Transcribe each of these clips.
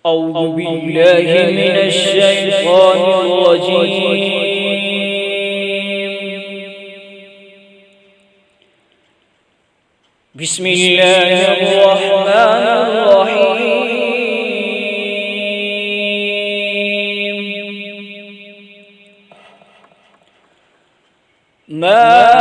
أعوذ بالله من الشيطان الرجيم. بسم الله الرحمن الرحيم. ما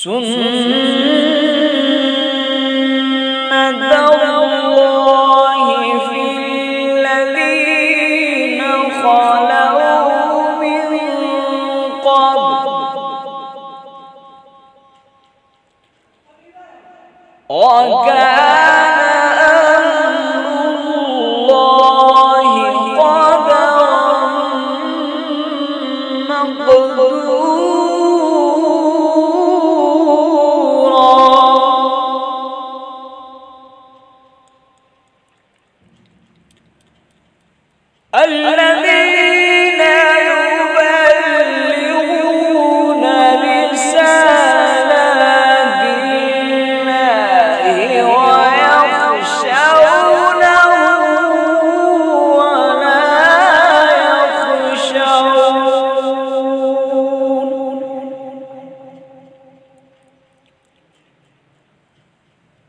سنة الله في الذين خلوا من قبل وكان أمر الله قدرا مقدورا. الذين يبلغون رسالات الله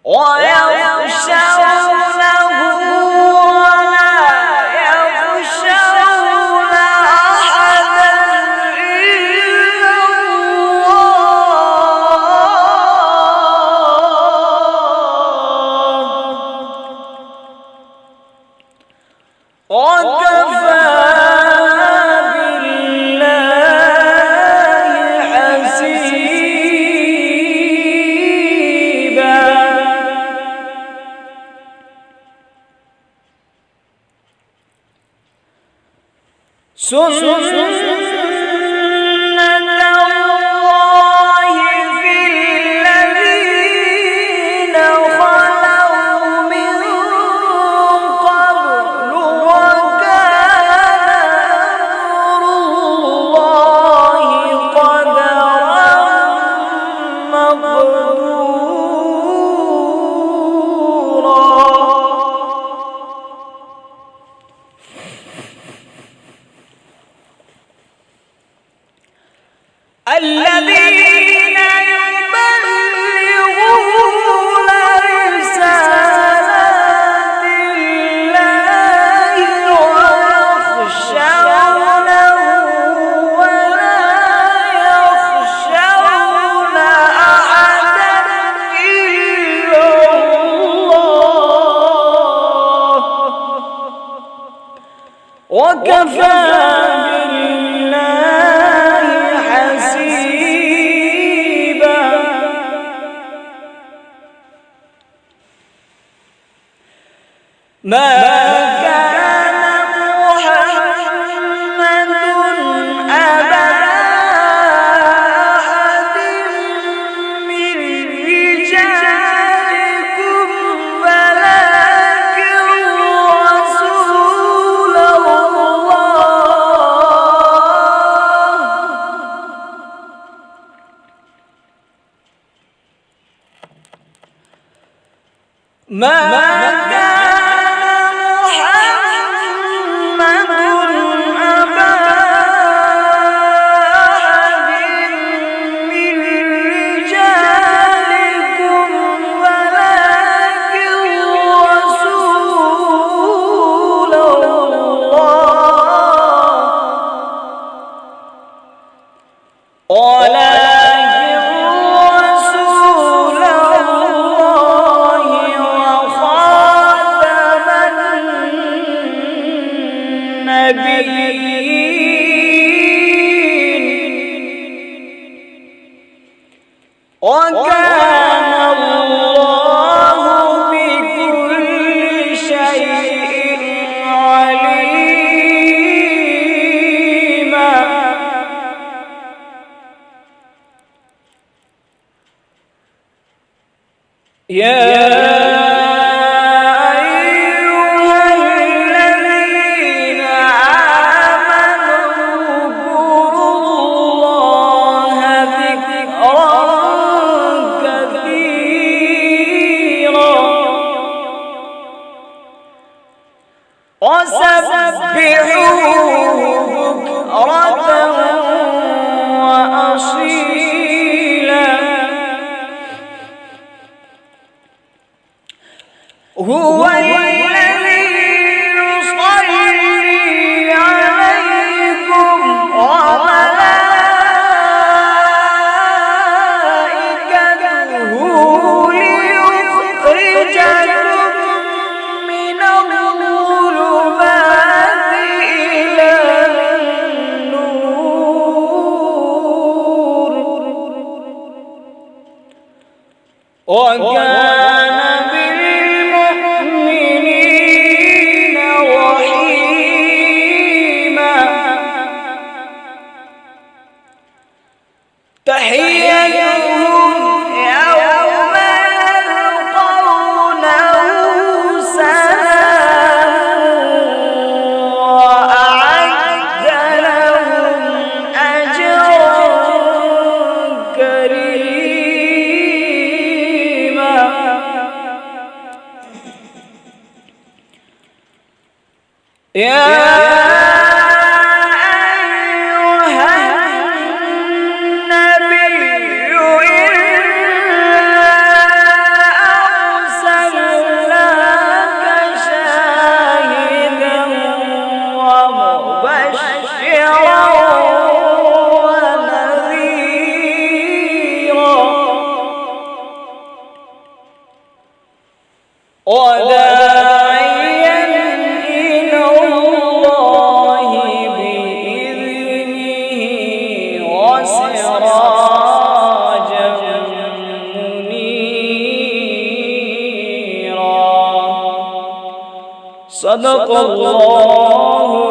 ويخشونه ولا وكفى بالله حسيبا. الذين يبلغون رسالات الله ويخشونه ولا يخشون أحدا إلا الله وكفى ما كان محمد أبا أحد من رجالكم ولكن رسول الله. ما وكان الله بكل شيء عليما. يا وسبحوه بكرة وأصيلا هو الذي يصلي عليكم وملائكته ليخرجكم من الظلمات إلى النور وكان بالمؤمنين رحيما تحيتهم يوم يلقونه سلام وأعد لهم أجرا كريما يا أيها النبي إنا أرسلناك شاهدا ومبشرا ونذيرا وداعيا إلى الله بإذنه وسراجا منيرا صدق الله